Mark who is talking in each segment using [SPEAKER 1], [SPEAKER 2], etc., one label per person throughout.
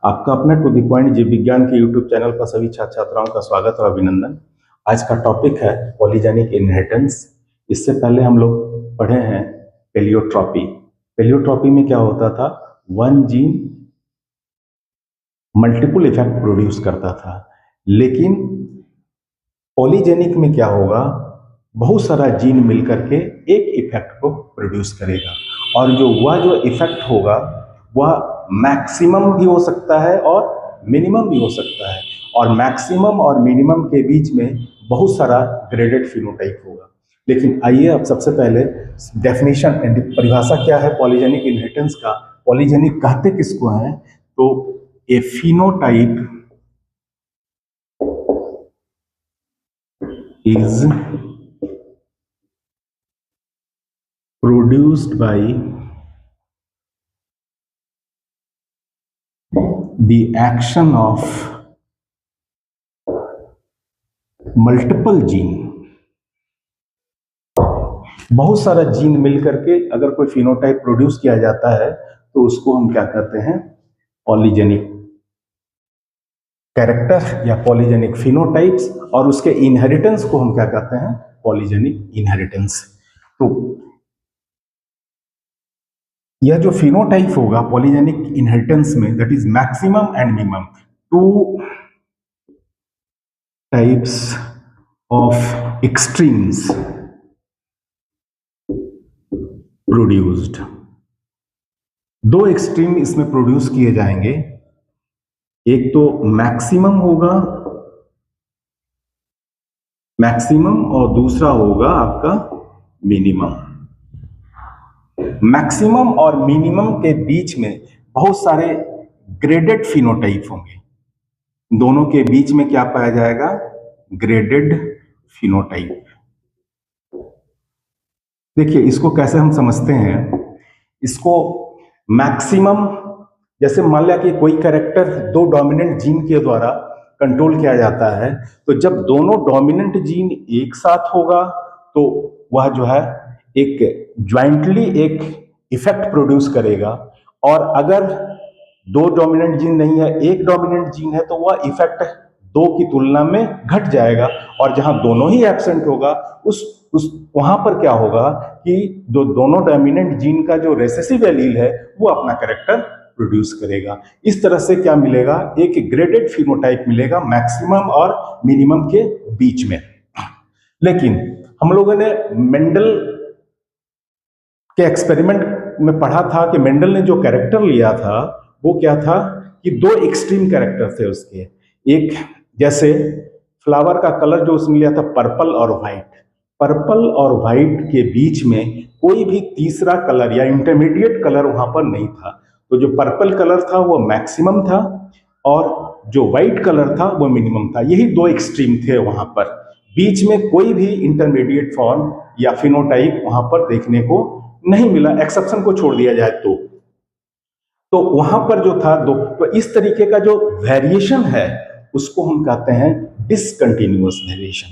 [SPEAKER 1] आपका अपना to the point जीव विज्ञान के यूट्यूब चैनल पर सभी छात्र छात्राओं का स्वागत और अभिनंदन। आज का टॉपिक है पॉलीजेनिक इनहेरिटेंस। इससे पहले हम लोग पढ़े हैं पेलियोट्रॉपी। पेलियोट्रॉपी में क्या होता था, one gene multiple effect produce करता था, लेकिन पॉलीजेनिक में क्या होगा, बहुत सारा जीन मिलकर के एक इफेक्ट को प्रोड्यूस करेगा और जो इफेक्ट होगा वह मैक्सिमम भी हो सकता है और मिनिमम भी हो सकता है, और मैक्सिमम और मिनिमम के बीच में बहुत सारा ग्रेडेड फिनोटाइप होगा। लेकिन आइए अब सबसे पहले डेफिनेशन परिभाषा क्या है पॉलीजेनिक इनहेरिटेंस का। पॉलीजेनिक कहते किसको हैं, तो ए phenotype is produced by the action of multiple gene। बहुत सारा जीन मिलकर के अगर कोई फिनोटाइप प्रोड्यूस किया जाता है तो उसको हम क्या कहते हैं, पॉलीजेनिक कैरेक्टर या पॉलीजेनिक फिनोटाइप्स, और उसके इनहेरिटेंस को हम क्या कहते हैं, पॉलीजेनिक इनहेरिटेंस। तो यह जो फिनोटाइप होगा पॉलीजेनिक इनहेरिटेंस में, that is maximum and minimum, two types of extremes produced. दो एक्सट्रीम इसमें प्रोड्यूस किए जाएंगे, एक तो मैक्सिमम होगा, मैक्सिमम, और दूसरा होगा आपका मिनिमम। मैक्सिमम और मिनिमम के बीच में बहुत सारे ग्रेडेड फिनोटाइप होंगे। दोनों के बीच में क्या पाया जाएगा, ग्रेडेड फिनोटाइप। देखिए इसको कैसे हम समझते हैं, इसको मैक्सिमम, जैसे मान लिया कि कोई कैरेक्टर दो डोमिनेंट जीन के द्वारा कंट्रोल किया जाता है, तो जब दोनों डोमिनेंट जीन एक साथ होगा तो वह जो है एक ज्वाइंटली एक इफेक्ट प्रोड्यूस करेगा, और अगर दो डोमिनेंट जीन नहीं है, एक डोमिनेंट जीन है, तो वह इफेक्ट दो की तुलना में घट जाएगा, और जहां दोनों ही एब्सेंट होगा उस वहां पर क्या होगा कि जो दोनों डोमिनेंट जीन का जो रेसेसिव एलील है वो अपना कैरेक्टर प्रोड्यूस करेगा। इस तरह से क्या मिलेगा, एक ग्रेडेड फिनोटाइप मिलेगा मैक्सिमम और मिनिमम के बीच में। लेकिन हम लोगों ने मेंडल के एक्सपेरिमेंट में पढ़ा था कि मेंडल ने जो कैरेक्टर लिया था वो क्या था कि दो एक्सट्रीम कैरेक्टर थे उसके। एक जैसे फ्लावर का कलर जो उसने लिया था पर्पल और व्हाइट, पर्पल और व्हाइट के बीच में कोई भी तीसरा कलर या इंटरमीडिएट कलर वहां पर नहीं था। तो जो पर्पल कलर था वो मैक्सिमम था और जो व्हाइट कलर था वो मिनिमम था। यही दो एक्सट्रीम थे वहां पर, बीच में कोई भी इंटरमीडिएट फॉर्म या फिनोटाइप वहां पर देखने को नहीं मिला, एक्सेप्शन को छोड़ दिया जाए तो वहां पर जो था दो, तो इस तरीके का जो वेरिएशन है उसको हम कहते हैं डिसकंटिन्यूअस वेरिएशन।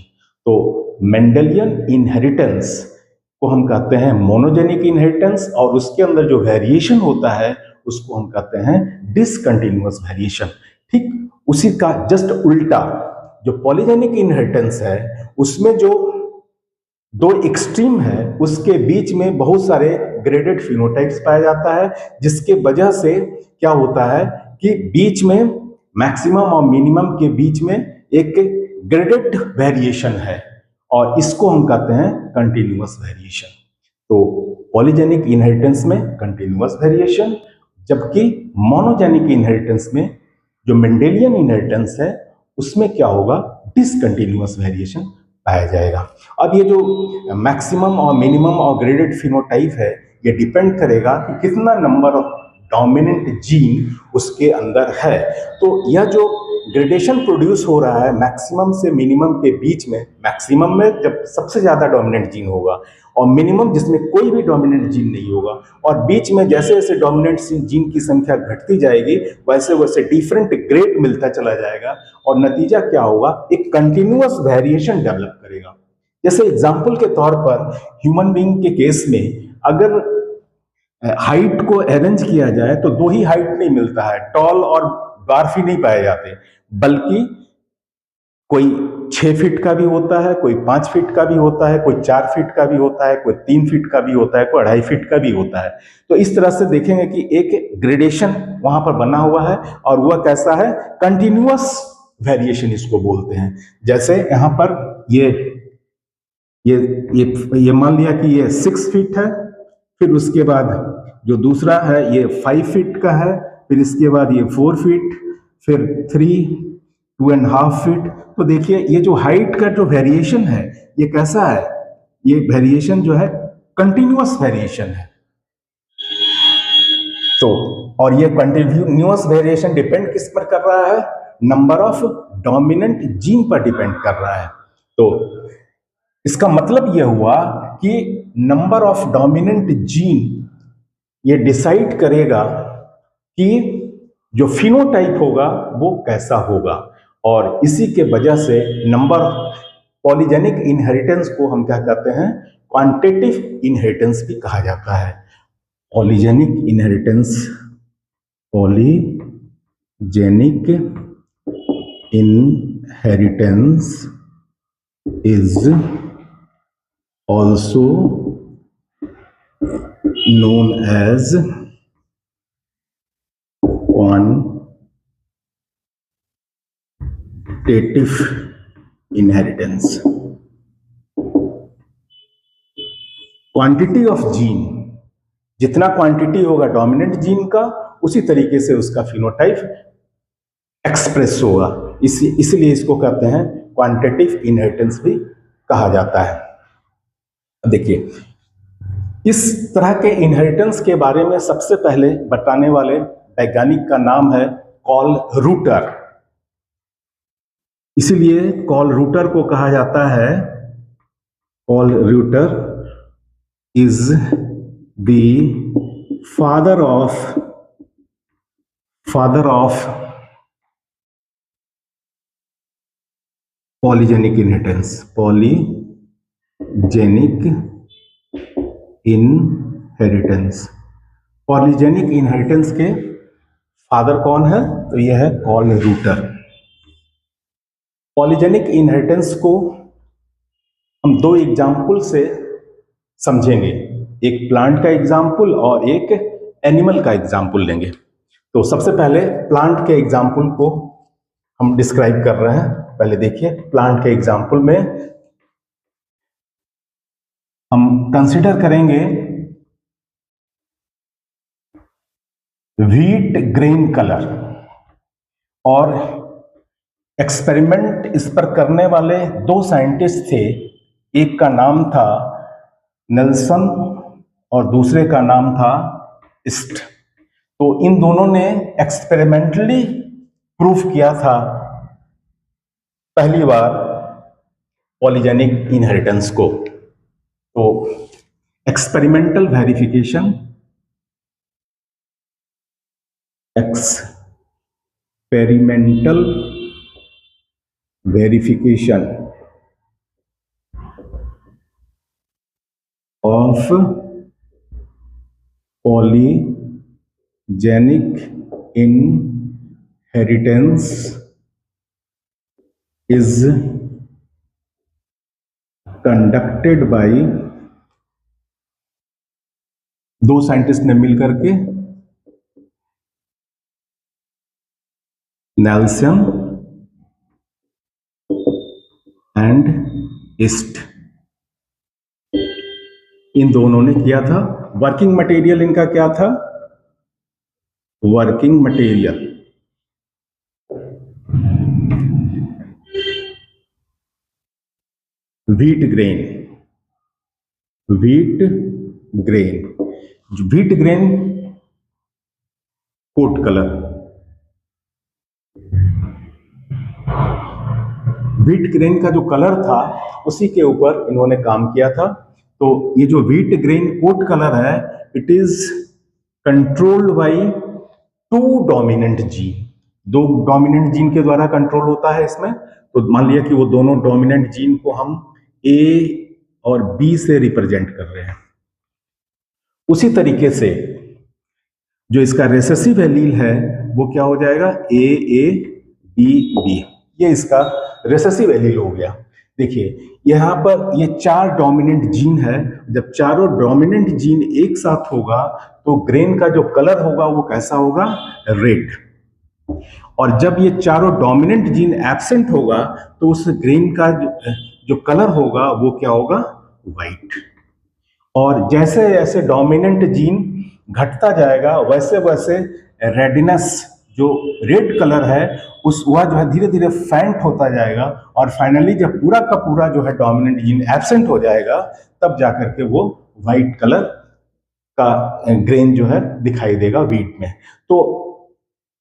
[SPEAKER 1] तो मेंडेलियन इनहेरिटेंस को हम कहते हैं मोनोजेनिक इनहेरिटेंस, और उसके अंदर जो वेरिएशन होता है उसको हम कहते हैं डिसकंटिन्यूअस वेरिएशन। ठीक उसी का जस्ट उल्टा जो पॉलीजेनिक इनहेरिटेंस है उसमें जो दो एक्सट्रीम है उसके बीच में बहुत सारे ग्रेडेड फिनोटाइप्स पाया जाता है, जिसके वजह से क्या होता है कि बीच में मैक्सिमम और मिनिमम के बीच में एक ग्रेडेड वेरिएशन है, और इसको हम कहते हैं कंटिन्यूअस वेरिएशन। तो पॉलीजेनिक इनहेरिटेंस में कंटिन्यूअस वेरिएशन, जबकि मोनोजेनिक इनहेरिटेंस में जो मेंडेलियन इनहेरिटेंस है उसमें क्या होगा, डिसकंटिन्यूअस वेरिएशन पाया जाएगा। अब ये जो मैक्सिमम और मिनिमम और ग्रेडेड फिनोटाइप है ये डिपेंड करेगा कि कितना नंबर ऑफ डोमिनेंट जीन उसके अंदर है। तो यह जो ग्रेडेशन प्रोड्यूस हो रहा है मैक्सिमम से मिनिमम के बीच में, मैक्सिमम में जब सबसे ज्यादा डोमिनेंट जीन होगा और मिनिमम जिसमें कोई भी डोमिनेंट जीन नहीं होगा, और बीच में जैसे जैसे डोमिनेंट जीन की संख्या घटती जाएगी वैसे वैसे डिफरेंट ग्रेड मिलता चला जाएगा, और नतीजा क्या होगा, एक कंटिन्यूअस वेरिएशन डेवलप करेगा। जैसे एग्जाम्पल के तौर पर ह्यूमन बीइंग के केस में अगर हाइट को अरेंज किया जाए तो दो ही हाइट नहीं मिलता है, टॉल और ड्वार्फ ही नहीं पाए जाते, बल्कि कोई 6 फीट का भी होता है, कोई 5 फीट का भी होता है, कोई 4 फीट का भी होता है, कोई 3 फीट का भी होता है, कोई 2.5 फीट का भी होता है। तो इस तरह से देखेंगे कि एक ग्रेडेशन वहां पर बना हुआ है, और वह कैसा है, कंटिन्यूअस वेरिएशन इसको बोलते हैं। जैसे यहां पर ये मान लिया कि ये 6 फीट है, फिर उसके बाद जो दूसरा है ये 5 फीट का है, फिर इसके बाद ये 4 फीट, फिर 3, 2.5 फीट। तो देखिए ये जो हाइट का जो वेरिएशन है ये कैसा है, ये वेरिएशन जो है कंटिन्यूअस वेरिएशन है। तो और ये कंटिन्यूअस वेरिएशन डिपेंड किस पर कर रहा है, नंबर ऑफ डोमिनेंट जीन पर डिपेंड कर रहा है। तो इसका मतलब यह हुआ कि नंबर ऑफ डोमिनेंट जीन ये डिसाइड करेगा कि जो फिनोटाइप होगा वो कैसा होगा, और इसी के वजह से नंबर पॉलीजेनिक इनहेरिटेंस को हम क्या कहते हैं, क्वांटिटेटिव इनहेरिटेंस भी कहा जाता है। Polygenic inheritance, polygenic inheritance is also known as quantitative inheritance. Quantity of gene, जितना क्वांटिटी होगा डोमिनेंट जीन का, उसी तरीके से उसका फिनोटाइप एक्सप्रेस होगा। इसलिए इसको कहते हैं क्वांटिटेटिव इनहेरिटेंस भी कहा जाता है। देखिए इस तरह के इनहेरिटेंस के बारे में सबसे पहले बताने वाले वैज्ञानिक का नाम है कॉल रूटर। इसीलिए कॉल रूटर को कहा जाता है, call router is the father of polygenic inheritance, polygenic inheritance. Polygenic inheritance के फादर कौन है, तो यह है कॉल रूटर। पॉलीजेनिक इनहेरिटेंस को हम 2 एग्जाम्पल से समझेंगे, एक प्लांट का एग्जाम्पल और एक एनिमल का एग्जाम्पल लेंगे। तो सबसे पहले प्लांट के एग्जाम्पल को हम डिस्क्राइब कर रहे हैं। पहले देखिए प्लांट के एग्जाम्पल में हम कंसिडर करेंगे व्हीट ग्रेन कलर, और एक्सपेरिमेंट इस पर करने वाले 2 साइंटिस्ट थे, एक का नाम था नेल्सन और दूसरे का नाम था इस्ट। तो इन दोनों ने एक्सपेरिमेंटली प्रूफ किया था पहली बार पॉलीजेनिक इनहेरिटेंस को। तो experimental verification, experimental verification of polygenic inheritance is conducted by 2 scientist ने मिलकर के, नेल्सन एंड ईस्ट। इन दोनों ने किया था। वर्किंग मटेरियल इनका क्या था, working material wheat grain, wheat grain coat colour. Wheat grain का जो कलर था उसी के ऊपर इन्होंने काम किया था। तो ये जो व्हीट ग्रेन कोट कलर है, it is controlled by 2 dominant gene. 2 dominant gene के द्वारा कंट्रोल होता है इसमें। तो मान लिया कि वो दोनों डोमिनेंट जीन को हम ए और बी से रिप्रेजेंट कर रहे हैं। उसी तरीके से जो इसका रेसेसिव एलील है वो क्या हो जाएगा, ए ए बी बी, ये इसका रेसेसिव एलील हो गया। देखिए यहाँ पर ये 4 डोमिनेंट जीन है, जब चारों डोमिनेंट जीन एक साथ होगा तो ग्रेन का जो कलर होगा वो कैसा होगा, रेड। और जब ये चारों डोमिनेंट जीन एब्सेंट होगा तो उस ग्रेन का जो कलर होगा वो क्या होगा, व्हाइट। और जैसे जैसे डोमिनेंट जीन घटता जाएगा वैसे वैसे रेडनेस, जो रेड कलर है उस वह जो है धीरे धीरे फेंट होता जाएगा, और फाइनली जब पूरा का पूरा जो है डोमिनेंट जीन एब्सेंट हो जाएगा तब जाकर के वो व्हाइट कलर का ग्रेन जो है दिखाई देगा वीट में। तो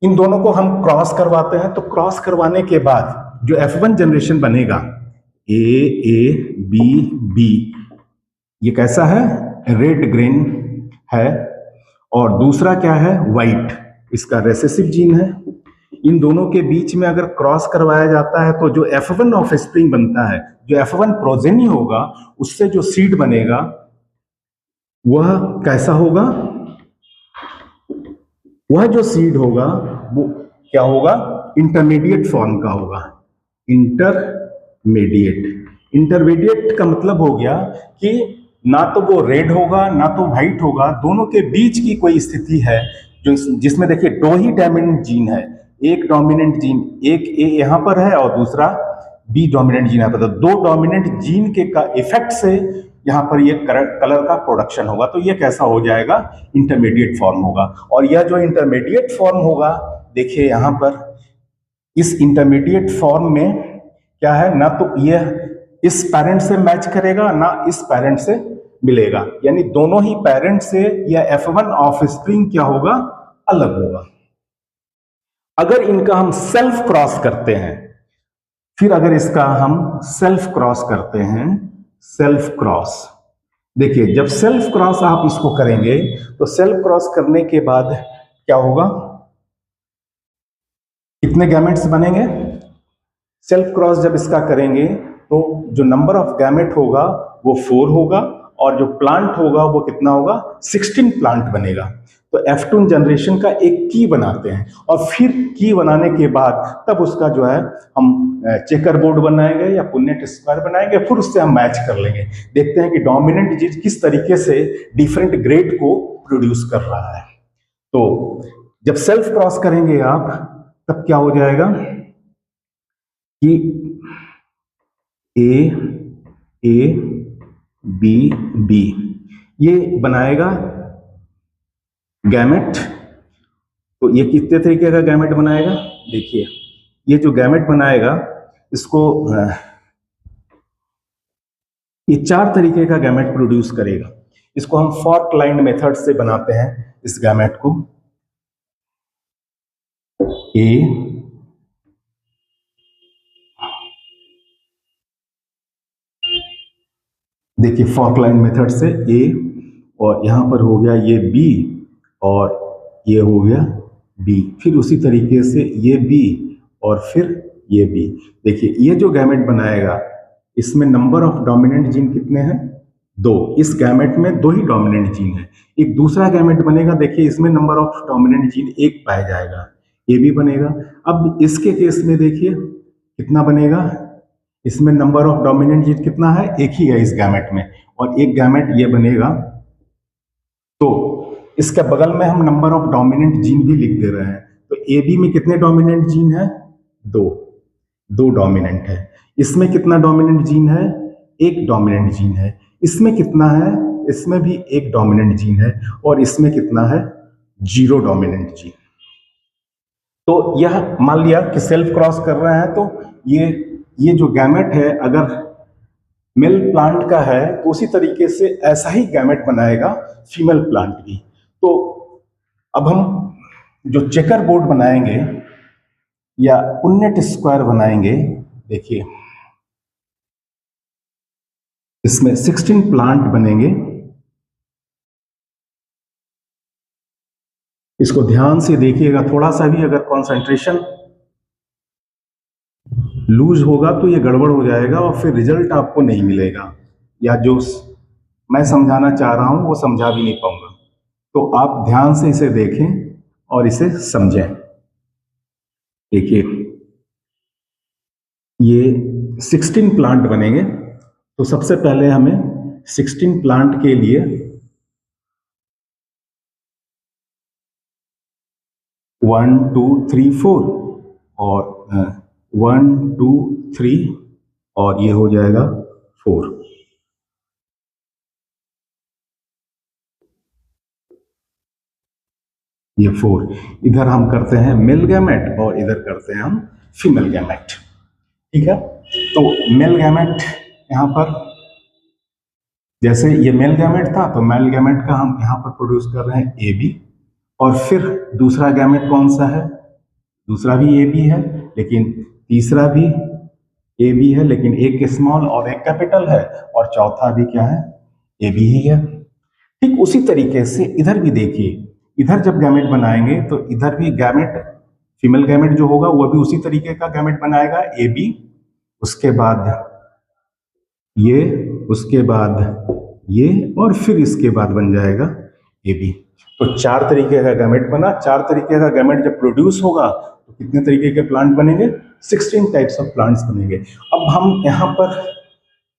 [SPEAKER 1] इन दोनों को हम क्रॉस करवाते हैं, तो क्रॉस करवाने के बाद जो F1 जनरेशन बनेगा, ए बी बी, ये कैसा है, रेड ग्रेन है। और दूसरा क्या है, व्हाइट, इसका रेसेसिव जीन है। इन दोनों के बीच में अगर क्रॉस करवाया जाता है तो जो F1 ऑफस्प्रिंग बनता है, जो F1 प्रोजेनी होगा, उससे जो सीड बनेगा वह कैसा होगा, वह जो सीड होगा वो क्या होगा, इंटरमीडिएट फॉर्म का होगा। इंटरमीडिएट का मतलब हो गया कि ना तो वो रेड होगा ना तो व्हाइट होगा, दोनों के बीच की कोई स्थिति है जो जिसमें देखिए 2 ही डोमिनेंट जीन है, एक डोमिनेंट जीन, एक ए यहाँ पर है और दूसरा बी डोमिनेंट जीन यहाँ पर, तो 2 डोमिनेंट जीन के का इफेक्ट से यहाँ पर ये कलर का प्रोडक्शन होगा, तो ये कैसा हो जाएगा, इंटरमीडिएट फॉर्म होगा। और यह जो इंटरमीडिएट फॉर्म होगा, देखिए यहाँ पर इस इंटरमीडिएट फॉर्म में क्या है, ना तो यह इस पेरेंट से मैच करेगा ना इस पेरेंट से मिलेगा, यानी दोनों ही पेरेंट से यह F1 ऑफस्प्रिंग क्या होगा, अलग होगा। अगर इनका हम सेल्फ क्रॉस करते हैं, फिर अगर इसका हम सेल्फ क्रॉस करते हैं, सेल्फ क्रॉस, देखिए जब सेल्फ क्रॉस आप इसको करेंगे तो सेल्फ क्रॉस करने के बाद क्या होगा, कितने गैमेट्स बनेंगे, सेल्फ क्रॉस जब इसका करेंगे तो जो नंबर ऑफ गैमेट होगा वो 4 होगा, और जो प्लांट होगा वो कितना होगा, 16 प्लांट बनेगा। तो F2 जनरेशन का एक की बनाते हैं, और फिर की बनाने के बाद तब उसका जो है हम चेकर बोर्ड बनाएंगे या पुन्नेट स्क्वायर बनाएंगे, फिर उससे हम मैच कर लेंगे, देखते हैं कि डोमिनेंट जीन किस तरीके से डिफरेंट ग्रेड को प्रोड्यूस कर रहा है। तो जब सेल्फ क्रॉस करेंगे आप तब क्या हो जाएगा कि ए बी बी ये बनाएगा गैमेट। तो ये कितने तरीके का गैमेट बनाएगा, देखिए ये जो गैमेट बनाएगा इसको ये 4 तरीके का गैमेट प्रोड्यूस करेगा। इसको हम फॉर्क लाइन मेथड से बनाते हैं इस गैमेट को, ए देखिए फॉर्क लाइन मेथड से ए, और यहां पर हो गया ये बी और ये हो गया बी, फिर उसी तरीके से ये बी और फिर ये बी। देखिए ये जो गैमेट बनाएगा इसमें नंबर ऑफ डोमिनेंट जीन कितने हैं, 2, इस गैमेट में 2 ही डोमिनेंट जीन है। एक दूसरा गैमेट बनेगा, देखिए इसमें नंबर ऑफ डोमिनेंट जीन 1 पाया जाएगा, ये भी बनेगा। अब इसके केस में देखिए कितना बनेगा, इसमें नंबर ऑफ डोमिनेंट जीन कितना है, 1 ही है इस गैमेट में, और एक गैमेट ये बनेगा। तो इसके बगल में हम नंबर ऑफ डोमिनेंट जीन भी लिख दे रहे हैं। तो ए बी में कितने डोमिनेंट जीन है, 2 डोमिनेंट है। इसमें कितना डोमिनेंट जीन है, 1 डोमिनेंट जीन है। इसमें कितना है, इसमें भी 1 डोमिनेंट जीन है, और इसमें कितना है, 0 डोमिनेंट जीन। तो यह मान लिया कि सेल्फ क्रॉस कर रहे हैं, तो ये जो गैमेट है अगर मेल प्लांट का है तो उसी तरीके से ऐसा ही गैमेट बनाएगा फीमेल प्लांट भी। तो अब हम जो चेकर बोर्ड बनाएंगे या पुन्नेट स्क्वायर बनाएंगे, देखिए इसमें 16 प्लांट बनेंगे। इसको ध्यान से देखिएगा, थोड़ा सा भी अगर कंसंट्रेशन लूज होगा तो ये गड़बड़ हो जाएगा और फिर रिजल्ट आपको नहीं मिलेगा, या जो मैं समझाना चाह रहा हूं वो समझा भी नहीं पाऊंगा। तो आप ध्यान से इसे देखें और इसे समझें। देखिए ये 16 प्लांट बनेंगे, तो सबसे पहले हमें 16 प्लांट के लिए 1 2 3 4 और 1 2 3 और ये हो जाएगा 4। ये 4 इधर हम करते हैं मेल गैमेट और इधर करते हैं हम फीमेल गैमेट। ठीक है, तो मेल गैमेट यहां पर, जैसे ये मेल गैमेट था तो मेल गैमेट का हम यहां पर प्रोड्यूस कर रहे हैं ए बी, और फिर दूसरा गैमेट कौन सा है, दूसरा भी ए बी है, लेकिन तीसरा भी ए बी है, लेकिन एक स्मॉल और एक कैपिटल है, और चौथा भी क्या है, ए बी ही है। ठीक उसी तरीके से इधर भी देखिए, इधर जब गैमेट बनाएंगे तो इधर भी गैमेट, फीमेल गैमेट जो होगा वो भी उसी तरीके का गैमेट बनाएगा, ए बी, उसके बाद ये, उसके बाद ये, और फिर इसके बाद बन जाएगा ए बी। तो 4 तरीके का गैमेट बना। 4 तरीके का गैमेट जब प्रोड्यूस होगा तो कितने तरीके के प्लांट बनेंगे, 16 टाइप्स ऑफ प्लांट्स बनेंगे। अब हम यहाँ पर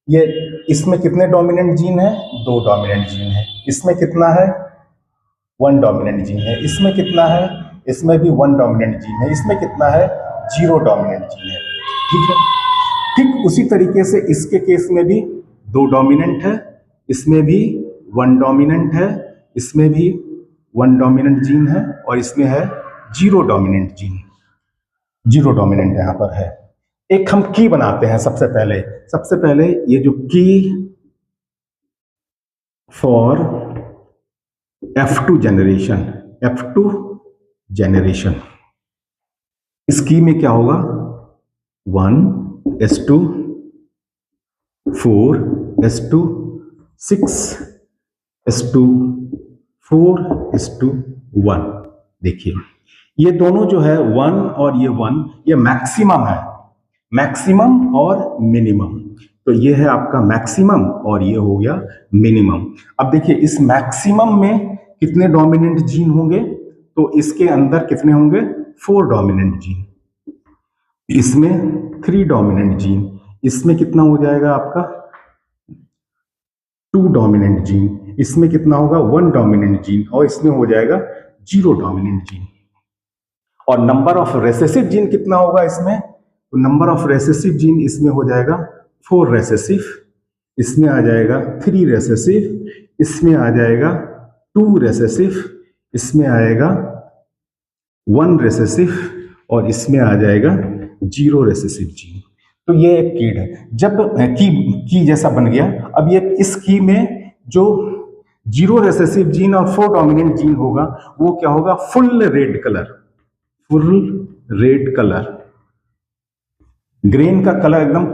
[SPEAKER 1] ये, इसमें कितने डोमिनेंट जीन है, 2 डोमिनेंट जीन है, इसमें कितना है, 1 डोमिनेंट जीन है, इसमें कितना है, इसमें भी 1 डोमिनेंट जीन है, इसमें कितना है, 0 डोमिनेंट जीन है। ठीक है, ठीक उसी तरीके से इसके केस में भी 2 डोमिनेंट है, इसमें भी 1 डोमिनेंट है, इसमें भी 1 डोमिनेंट जीन है, और इसमें है 0 डोमिनेंट जीन, 0 डोमिनेंट यहाँ पर है। एक हम की बनाते हैं सबसे पहले ये जो की for F2 generation, F2 generation, इस की में क्या होगा, 1 S2 4 S2 6 S2 4 S2 1। देखिए ये दोनों जो है 1 और ये 1, ये मैक्सिमम है, मैक्सिमम और मिनिमम। तो ये है आपका मैक्सिमम और ये हो गया मिनिमम। अब देखिए इस मैक्सिमम में कितने डोमिनेंट जीन होंगे, तो इसके अंदर कितने होंगे, 4 डोमिनेंट जीन, इसमें 3 डोमिनेंट जीन, इसमें कितना हो जाएगा आपका 2 डोमिनेंट जीन, इसमें कितना होगा 1 डोमिनेंट जीन, और इसमें हो जाएगा 0 डोमिनेंट जीन। और नंबर ऑफ रेसेसिव जीन कितना होगा इसमें, तो नंबर ऑफ रेसेसिव जीन इसमें हो जाएगा 4 रेसेसिव, इसमें आ जाएगा 3 रेसेसिव, इसमें आ जाएगा 2 रेसेसिव, इसमें आएगा 1 रेसेसिव, और इसमें आ जाएगा 0 रेसेसिव जीन। तो ये एक कीड है। जब की जैसा बन गया, अब ये इस की में जो 0 रेसेसिव जीन और 4 डोमिनेंट जीन होगा वो क्या होगा, full red colour, full red colour, grain का कलर एकदम।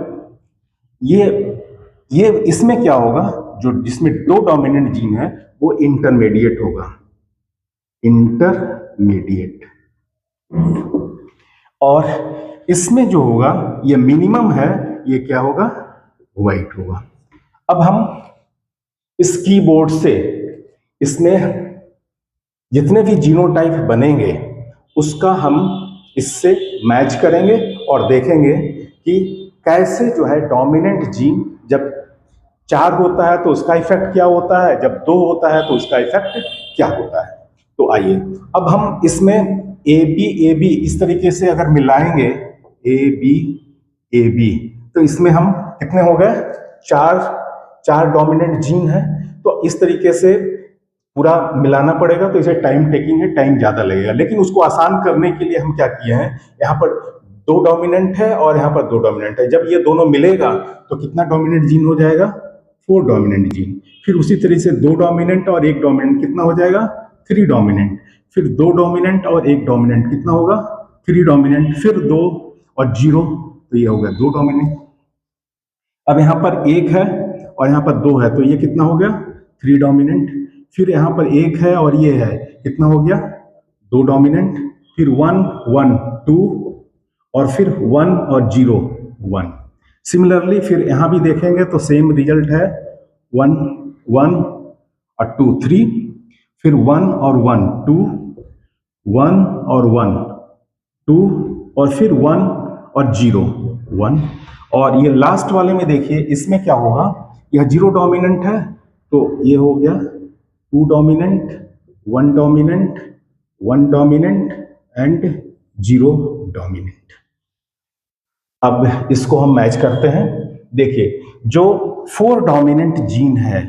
[SPEAKER 1] ये इसमें क्या होगा, जो जिसमें 2 डोमिनेंट जीन है वो इंटरमीडिएट होगा, इंटरमीडिएट, और इसमें जो होगा ये मिनिमम है, ये क्या होगा, व्हाइट होगा। अब हम इस कीबोर्ड से इसमें जितने भी जीनोटाइप बनेंगे उसका हम इससे मैच करेंगे और देखेंगे कि कैसे जो है डोमिनेंट जीन जब 4 होता है तो उसका इफेक्ट क्या होता है, जब 2 होता है तो उसका इफेक्ट क्या होता है। तो आइए अब हम इसमें ए बी इस तरीके से अगर मिलाएंगे, ए बी, तो इसमें हम कितने हो गए, 4 डोमिनेंट जीन है। तो इस तरीके से पूरा मिलाना पड़ेगा, तो इसे टाइम टेकिंग है, टाइम ज्यादा लगेगा, लेकिन उसको आसान करने के लिए हम क्या किए हैं, यहाँ पर 2 डोमिनेंट है और यहाँ पर 2 डोमिनेंट है, जब ये दोनों मिलेगा तो कितना डोमिनेंट जीन हो जाएगा, 4 डोमिनेंट जीन। फिर उसी तरीके से 2 डोमिनेंट और 1 डोमिनेंट कितना हो जाएगा, 3 डोमिनेंट। फिर 2 डोमिनेंट और 1 डोमिनेंट कितना होगा, 3 डोमिनेंट। फिर 2 और 0, तो ये हो गया 2 डोमिनेंट। अब यहाँ पर 1 है और यहाँ पर 2 है, तो ये कितना हो गया, 3 डोमिनेंट। फिर यहाँ पर 1 है और ये है, कितना हो गया, 2 डोमिनेंट। फिर 1 1 2 और फिर 1 और 0 1। सिमिलरली फिर यहाँ भी देखेंगे तो सेम रिजल्ट है, 1 1 और 2 3। फिर 1 और 1 2, 1 और 1 2, और फिर 1 और 0 1, और ये लास्ट वाले में देखिए इसमें क्या होगा, यह 0 डोमिनेंट है तो ये हो गया 2 dominant, 1 dominant, 1 dominant and 0 dominant. अब इसको हम मैच करते हैं। देखिए जो 4 डोमिनेंट जीन है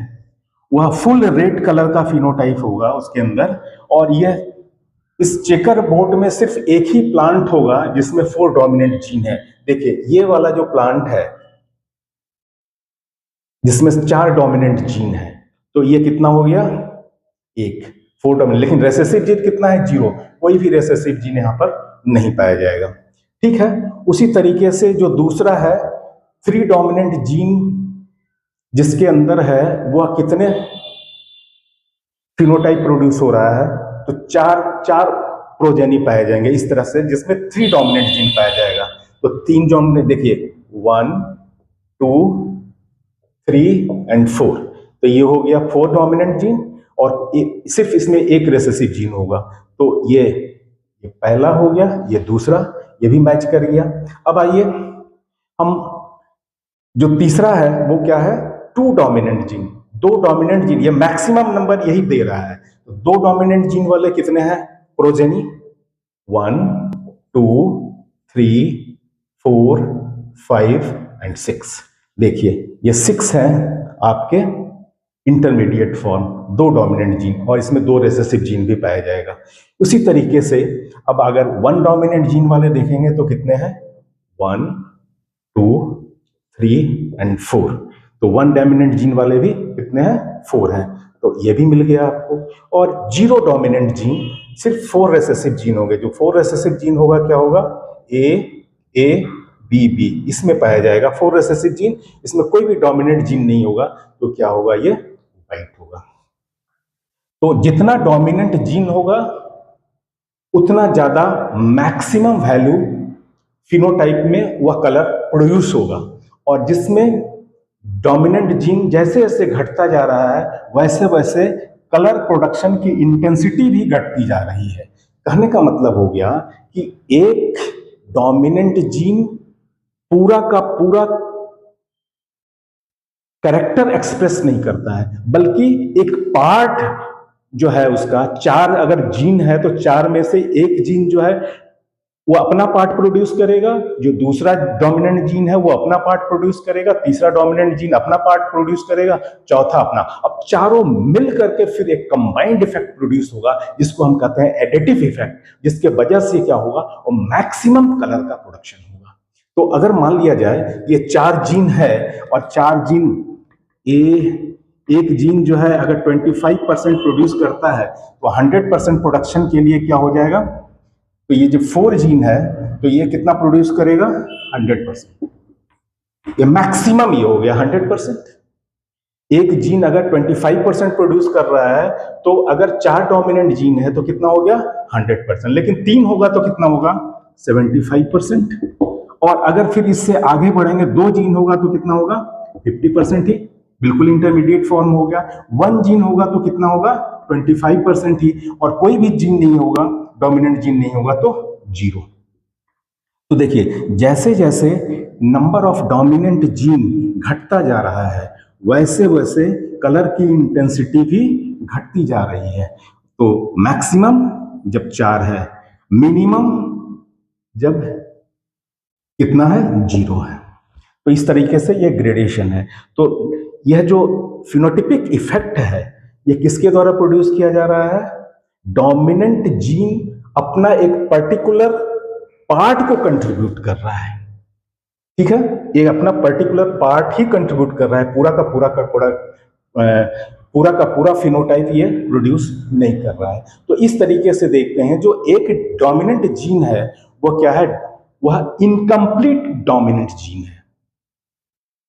[SPEAKER 1] वह फुल रेड कलर का फिनोटाइप होगा उसके अंदर, और यह इस चेकर बोर्ड में सिर्फ एक ही प्लांट होगा जिसमें 4 डोमिनेंट जीन है। देखिए ये वाला जो प्लांट है जिसमें 4 डोमिनेंट जीन है, तो ये कितना हो गया, एक 4 डोमिनेंट। लेकिन रेसेसिव जीन कितना है, 0, कोई भी रेसेसिव जीन यहां पर नहीं पाया जाएगा। ठीक है, उसी तरीके से जो दूसरा है 3 डोमिनेंट जीन जिसके अंदर है वह कितने फिनोटाइप प्रोड्यूस हो रहा है, तो चार प्रोजेनी पाए जाएंगे इस तरह से, जिसमें 3 डोमिनेंट जीन पाया जाएगा। तो 3 डोमिनेंट देखिए 1 2 3 एंड 4, तो ये हो गया 4 डोमिनेंट जीन, और सिर्फ इसमें एक रेसेसिव जीन होगा। तो ये पहला हो गया, ये दूसरा, ये भी मैच कर गया। अब आइए हम जो तीसरा है वो क्या है, 2 डोमिनेंट जीन, 2 डोमिनेंट जीन, ये मैक्सिमम नंबर यही दे रहा है। तो 2 डोमिनेंट जीन वाले कितने हैं प्रोजेनी, 1 2 3 4 5 एंड 6। देखिए ये 6 हैं आपके इंटरमीडिएट फॉर्म, 2 डोमिनेंट जीन, और इसमें 2 रेसेसिव जीन भी पाया जाएगा। उसी तरीके से अब अगर 1 डोमिनेंट जीन वाले देखेंगे तो कितने हैं, 1 2 3 एंड 4। तो 1 डोमिनेंट जीन वाले भी कितने हैं, 4 हैं, तो ये भी मिल गया आपको। और 0 डोमिनेंट जीन सिर्फ 4 रेसेसिव जीन होंगे। जो 4 रेसेसिव जीन होगा क्या होगा, ए बी बी, इसमें पाया जाएगा 4 रेसेसिव जीन, इसमें कोई भी डोमिनेंट जीन नहीं होगा, तो क्या होगा, ये वाइट होगा। तो जितना डोमिनेंट जीन होगा उतना ज्यादा मैक्सिमम वैल्यू फिनोटाइप में वह कलर प्रोड्यूस होगा, और जिसमें डोमिनेंट जीन जैसे जैसे घटता जा रहा है वैसे वैसे कलर प्रोडक्शन की इंटेंसिटी भी घटती जा रही है। कहने का मतलब हो गया कि एक डोमिनेंट जीन पूरा का पूरा कैरेक्टर एक्सप्रेस नहीं करता है, बल्कि एक पार्ट जो है उसका, 4 अगर जीन है तो 4 में से एक जीन जो है वो अपना पार्ट प्रोड्यूस करेगा, जो दूसरा डोमिनेंट जीन है वो अपना पार्ट प्रोड्यूस करेगा, तीसरा डोमिनेंट जीन अपना पार्ट प्रोड्यूस करेगा, चौथा अपना। अब चारों मिल करके फिर एक कंबाइंड इफेक्ट प्रोड्यूस होगा जिसको हम कहते हैं एडिटिव इफेक्ट, जिसके वजह से क्या होगा, वो मैक्सिमम कलर का प्रोडक्शन होगा। तो अगर मान लिया जाए ये 4 जीन है और 4 जीन एक जीन जो है अगर 25% प्रोड्यूस करता है तो 100% प्रोडक्शन के लिए क्या हो जाएगा, तो ये जो 4 जीन है तो ये कितना प्रोड्यूस करेगा, 100%। ये मैक्सिमम ये हो गया 100%। एक जीन अगर 25% प्रोड्यूस कर रहा है तो अगर 4 डोमिनेंट जीन है तो कितना हो गया, 100%। लेकिन 3 होगा तो कितना होगा, 75%। और अगर फिर इससे आगे बढ़ेंगे, 2 जीन होगा तो कितना होगा, 50% ही, बिल्कुल इंटरमीडिएट फॉर्म हो गया। 1 जीन होगा तो कितना होगा, 25% ही, और कोई भी जीन नहीं होगा, डोमिनेंट जीन नहीं होगा तो 0। तो देखिए जैसे जैसे नंबर ऑफ डोमिनेंट जीन घटता जा रहा है वैसे वैसे कलर की इंटेंसिटी भी घटती जा रही है। तो मैक्सिमम जब 4 है, मिनिमम जब कितना है, 0 है। तो इस तरीके से ये ग्रेडेशन है। तो यह जो फिनोटिपिक इफेक्ट है ये किसके द्वारा प्रोड्यूस किया जा रहा है, डोमिनेंट जीन अपना एक पर्टिकुलर पार्ट को कंट्रीब्यूट कर रहा है। ठीक है, ये अपना पर्टिकुलर पार्ट ही कंट्रीब्यूट कर रहा है, पूरा का पूरा फिनोटाइप ये प्रोड्यूस नहीं कर रहा है। तो इस तरीके से देखते हैं जो एक डोमिनेंट जीन है वो क्या है, वह इनकम्प्लीट डोमिनेंट जीन है।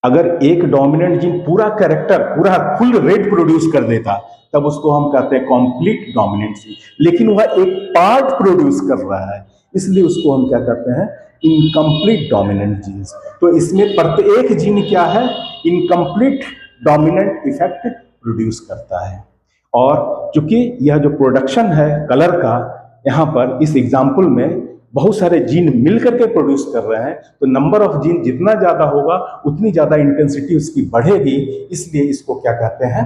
[SPEAKER 1] अगर एक डोमिनेंट जीन पूरा कैरेक्टर पूरा फुल रेड प्रोड्यूस कर देता तब उसको हम कहते हैं कंप्लीट डोमिनेंट जीन, लेकिन वह एक पार्ट प्रोड्यूस कर रहा है इसलिए उसको हम क्या कहते हैं, इनकम्प्लीट डोमिनेंट जीन्स। तो इसमें प्रत्येक जीन क्या है, इनकम्प्लीट डोमिनेंट इफेक्ट प्रोड्यूस करता है। और चूंकि यह जो प्रोडक्शन है कलर का, यहाँ पर इस एग्जाम्पल में बहुत सारे जीन मिलकर के प्रोड्यूस कर रहे हैं, तो नंबर ऑफ जीन जितना ज्यादा होगा उतनी ज्यादा इंटेंसिटी उसकी बढ़ेगी। इसलिए इसको क्या कहते हैं,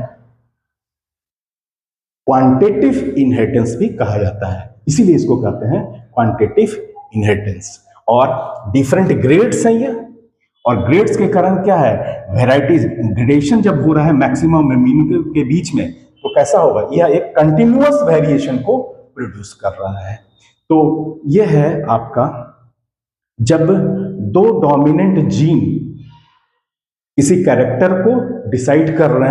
[SPEAKER 1] क्वांटिटेटिव इनहेरिटेंस भी कहा जाता है। इसीलिए इसको कहते हैं क्वांटिटेटिव इनहेरिटेंस। और डिफरेंट ग्रेड्स हैं ये, और ग्रेड्स के कारण क्या है, वेराइटीज, ग्रेडेशन जब हो रहा है मैक्सिमम और मिनिमम के बीच में, तो कैसा होगा, यह एक कंटिन्यूअस वेरिएशन को प्रोड्यूस कर रहा है। तो यह है आपका, जब दो डोमिनेंट जीन किसी कैरेक्टर को डिसाइड कर रहे हैं